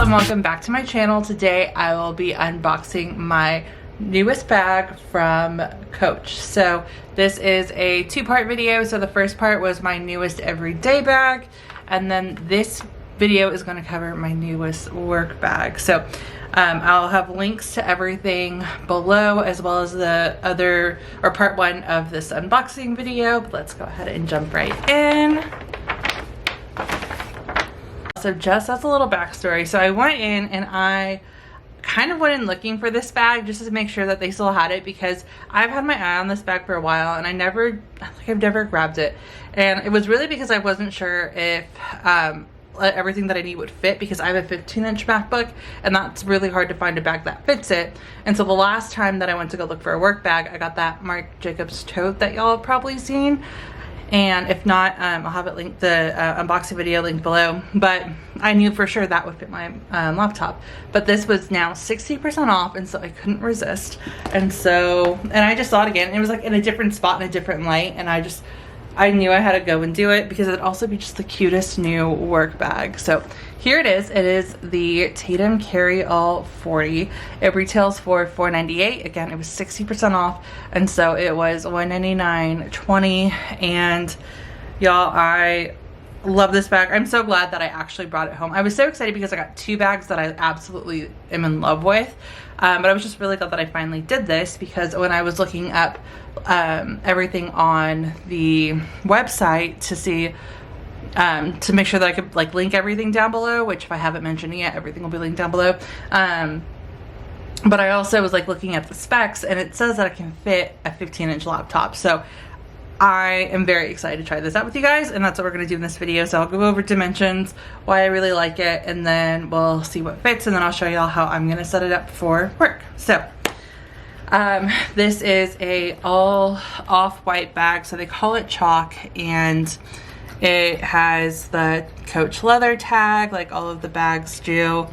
and welcome back to my channel. Today I will be unboxing my newest bag from Coach. So this is a two-part video. So the first part was my newest everyday bag, and then this video is going to cover my newest work bag. So I'll have links to everything below, as well as the other, or part one of this unboxing video. But let's go ahead and jump right in. So just as a little backstory, so I went in and I kind of went in looking for this bag just to make sure that they still had it, because I've had my eye on this bag for a while and I've never grabbed it. And it was really because I wasn't sure if everything that I need would fit, because I have a 15-inch MacBook and that's really hard to find a bag that fits it. And so the last time that I went to go look for a work bag, I got that Marc Jacobs tote that y'all have probably seen. And if not, I'll have it linked, the unboxing video linked below. But I knew for sure that would fit my laptop. But this was now 60% off, and so I couldn't resist. And so, and I just saw it again. It was like in a different spot, in a different light, and I knew I had to go and do it, because it'd also be just the cutest new work bag. So here it is. It is the Tatum Carryall 40. It retails for $4.98. Again, it was 60% off, and so it was $199.20. And y'all, I love this bag. I'm so glad that I actually brought it home. I was so excited because I got two bags that I absolutely am in love with. But I was just really glad that I finally did this, because when I was looking up everything on the website to see, to make sure that I could like link everything down below, which if I haven't mentioned yet, everything will be linked down below. But I also was like looking at the specs, and it says that I can fit a 15-inch laptop. So I am very excited to try this out with you guys, and that's what we're going to do in this video. So I'll go over dimensions, why I really like it, and then we'll see what fits, and then I'll show y'all how I'm going to set it up for work. So this is a all off-white bag, so they call it chalk, and it has the Coach leather tag like all of the bags do.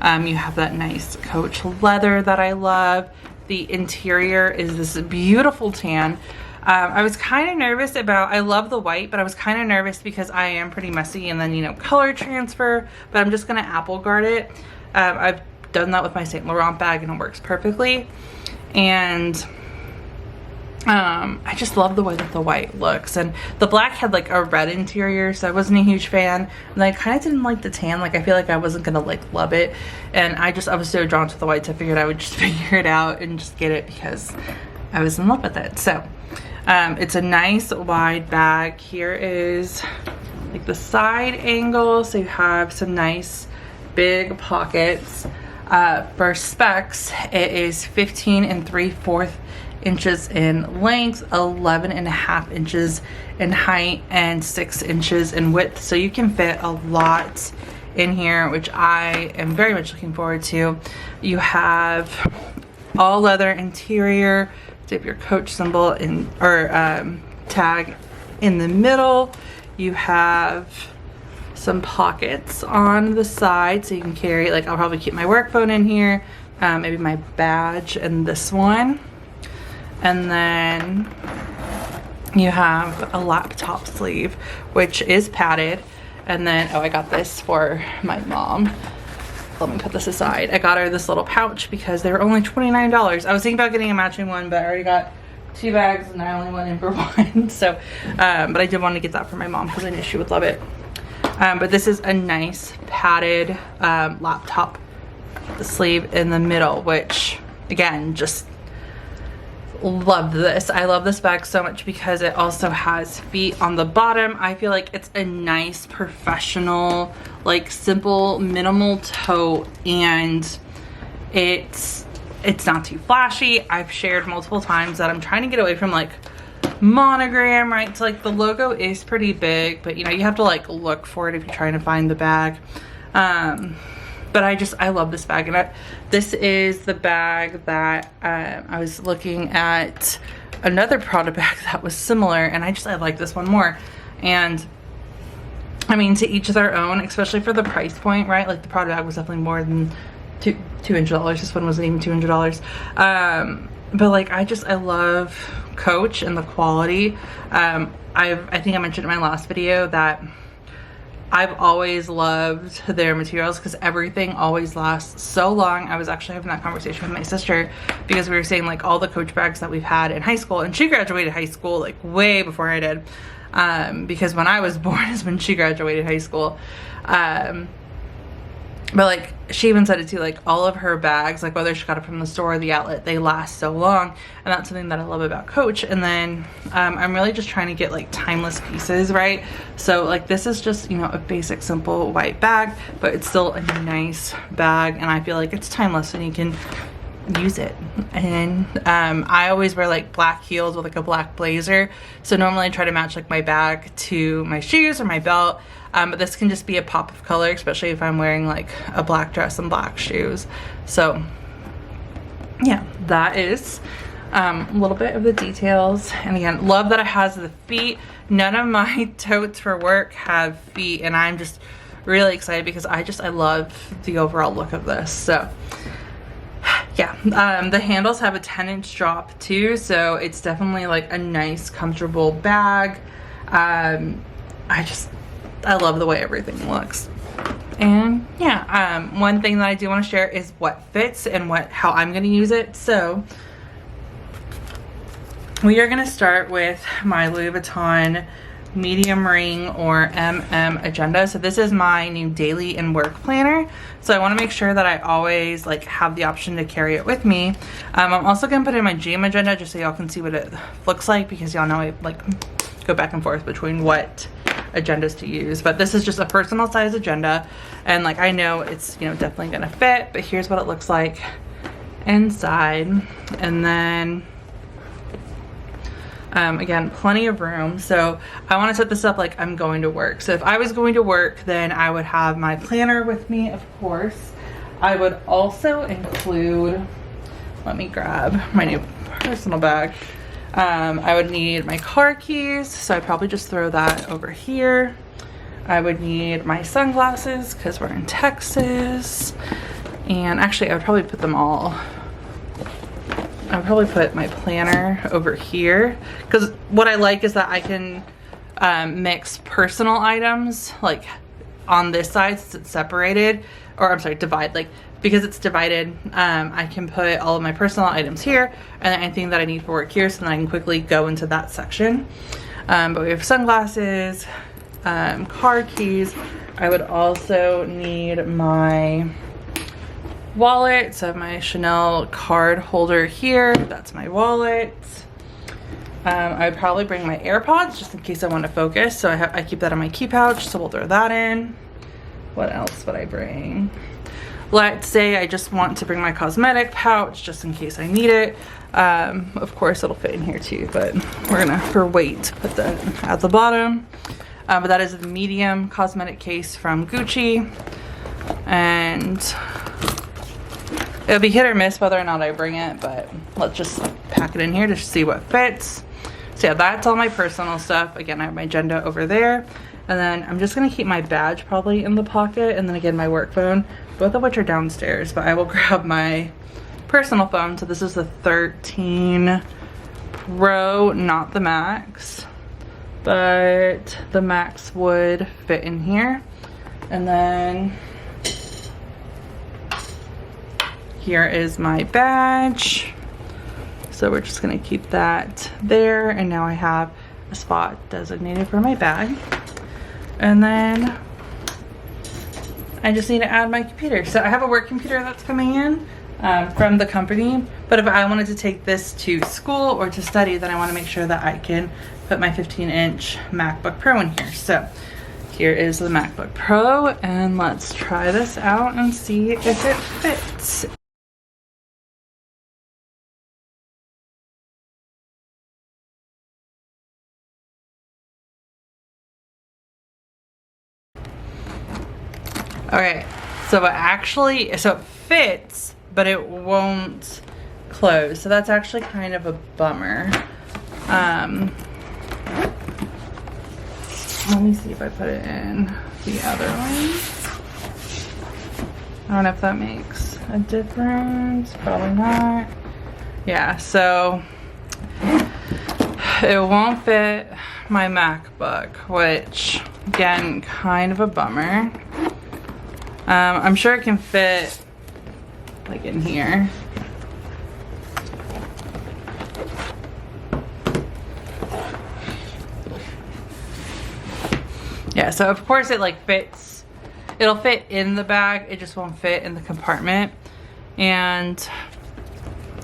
You have that nice Coach leather that I love. The interior is this beautiful tan. I was kind of nervous about, I love the white, but I was kind of nervous because I am pretty messy, and then, you know, color transfer, but I'm just going to Apple guard it. I've done that with my Saint Laurent bag and it works perfectly. And I just love the way that the white looks, and the black had like a red interior, so I wasn't a huge fan, and I kind of didn't like the tan. Like I feel like I wasn't gonna like love it, and I was so drawn to the white, so I figured I would just figure it out and just get it because I was in love with it. So it's a nice wide bag. Here is like the side angle, so you have some nice big pockets. For specs, it is 15 3/4 inches in length, 11.5 inches in height, and 6 inches in width. So you can fit a lot in here, which I am very much looking forward to. You have all leather interior. You have your Coach symbol in, or tag in the middle. You have some pockets on the side, so you can carry, like I'll probably keep my work phone in here, maybe my badge in this one. And then you have a laptop sleeve, which is padded. And then, oh, I got this for my mom. Let me put this aside. I got her this little pouch because they were only $29. I was thinking about getting a matching one, but I already got two bags and I only went in for one. So, but I did want to get that for my mom because I knew she would love it. But this is a nice padded laptop sleeve in the middle, which again, just love this. I love this bag so much because it also has feet on the bottom. I feel like it's a nice professional, like simple, minimal tote, and it's not too flashy. I've shared multiple times that I'm trying to get away from like monogram, right? So like the logo is pretty big, but you know, you have to like look for it if you're trying to find the bag. But I love this bag, and this is the bag that I was looking at another Prada bag that was similar, and I like this one more. And I mean, to each their own, especially for the price point, right? Like the Prada bag was definitely more than $200. This one wasn't even $200. But like I love Coach and the quality. I think I mentioned in my last video that I've always loved their materials because everything always lasts so long. I was actually having that conversation with my sister because we were saying like all the Coach bags that we've had in high school, and she graduated high school like way before I did, because when I was born is when she graduated high school. But like she even said it too, like all of her bags, like whether she got it from the store or the outlet, they last so long, and that's something that I love about Coach. And then I'm really just trying to get like timeless pieces, right? So like this is just, you know, a basic simple white bag, but it's still a nice bag, and I feel like it's timeless and you can use it. And I always wear like black heels with like a black blazer, so normally I try to match like my bag to my shoes or my belt. But this can just be a pop of color, especially if I'm wearing like a black dress and black shoes. So yeah, that is a little bit of the details. And again, love that it has the feet. None of my totes for work have feet, and I'm just really excited because I love the overall look of this. So yeah, the handles have a 10-inch drop too, so it's definitely like a nice comfortable bag. I love the way everything looks. And yeah, one thing that I do want to share is what fits and how I'm going to use it. So we are going to start with my Louis Vuitton medium ring or MM agenda. So this is my new daily and work planner, so I want to make sure that I always like have the option to carry it with me. I'm also going to put in my GM agenda just so y'all can see what it looks like, because y'all know I like go back and forth between what agendas to use, but this is just a personal size agenda, and like I know it's, you know, definitely gonna fit. But here's what it looks like inside. And then again, plenty of room. So I want to set this up like I'm going to work. So if I was going to work, then I would have my planner with me, of course. I would also include, let me grab my new personal bag. I would need my car keys, so I'd probably just throw that over here. I would need my sunglasses because we're in Texas. And actually I would probably put them all, I would probably put my planner over here, because what I like is that I can mix personal items like on this side since it's separated, or I'm sorry, divide, like because it's divided, I can put all of my personal items here and then anything that I need for work here, so then I can quickly go into that section. But we have sunglasses, car keys. I would also need my wallet, so I have my Chanel card holder here. That's my wallet. I would probably bring my AirPods just in case I want to focus, so I keep that in my key pouch, so we'll throw that in. What else would I bring? Let's say I just want to bring my cosmetic pouch just in case I need it. Of course it'll fit in here too, but we're gonna, for weight, put that at the bottom. But that is the medium cosmetic case from Gucci, and it'll be hit or miss whether or not I bring it, but let's just pack it in here to see what fits. So yeah, that's all my personal stuff. Again, I have my agenda over there, and then I'm just gonna keep my badge probably in the pocket, and then again my work phone, both of which are downstairs. But I will grab my personal phone. So this is the 13 Pro, not the Max, but the Max would fit in here. And then here is my badge. So we're just gonna keep that there, and now I have a spot designated for my bag. And then I just need to add my computer. So I have a work computer that's coming in from the company, but if I wanted to take this to school or to study, then I want to make sure that I can put my 15-inch MacBook Pro in here. So here is the MacBook Pro, and let's try this out and see if it fits. Okay, so it fits, but it won't close. So that's actually kind of a bummer. Let me see if I put it in the other one. I don't know if that makes a difference. Probably not. Yeah, so it won't fit my MacBook, which Again, kind of a bummer. I'm sure it can fit like in here. Yeah, so of course it like fits, it'll fit in the bag, it just won't fit in the compartment. And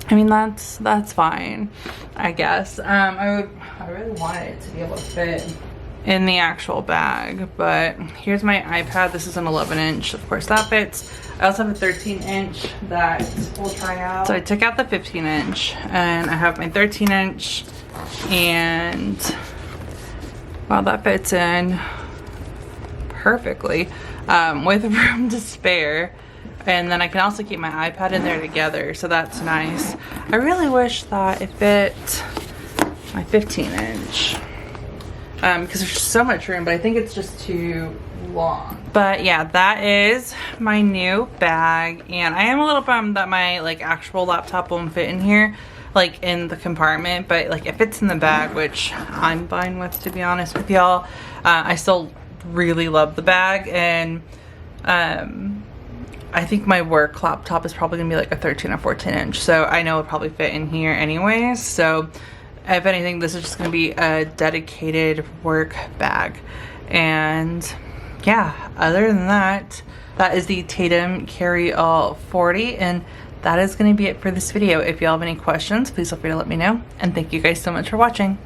I mean, that's fine, I guess. I really wanted it to be able to fit in the actual bag, but here's my iPad. This is an 11-inch, of course that fits. I also have a 13-inch that we'll try out. So I took out the 15-inch and I have my 13-inch, and wow, that fits in perfectly, with room to spare. And then I can also keep my iPad in there together, so that's nice. I really wish that it fit my 15-inch. Because there's so much room, but I think it's just too long. But yeah, that is my new bag, and I am a little bummed that my like actual laptop won't fit in here, like in the compartment, but like it fits in the bag, which I'm fine with, to be honest with y'all. I still really love the bag, and I think my work laptop is probably gonna be like a 13 or 14-inch, so I know it'll probably fit in here anyways. So if anything, this is just gonna be a dedicated work bag. And yeah, other than that, that is the Tatum Carryall 40, and that is gonna be it for this video. If y'all have any questions, please feel free to let me know, and thank you guys so much for watching.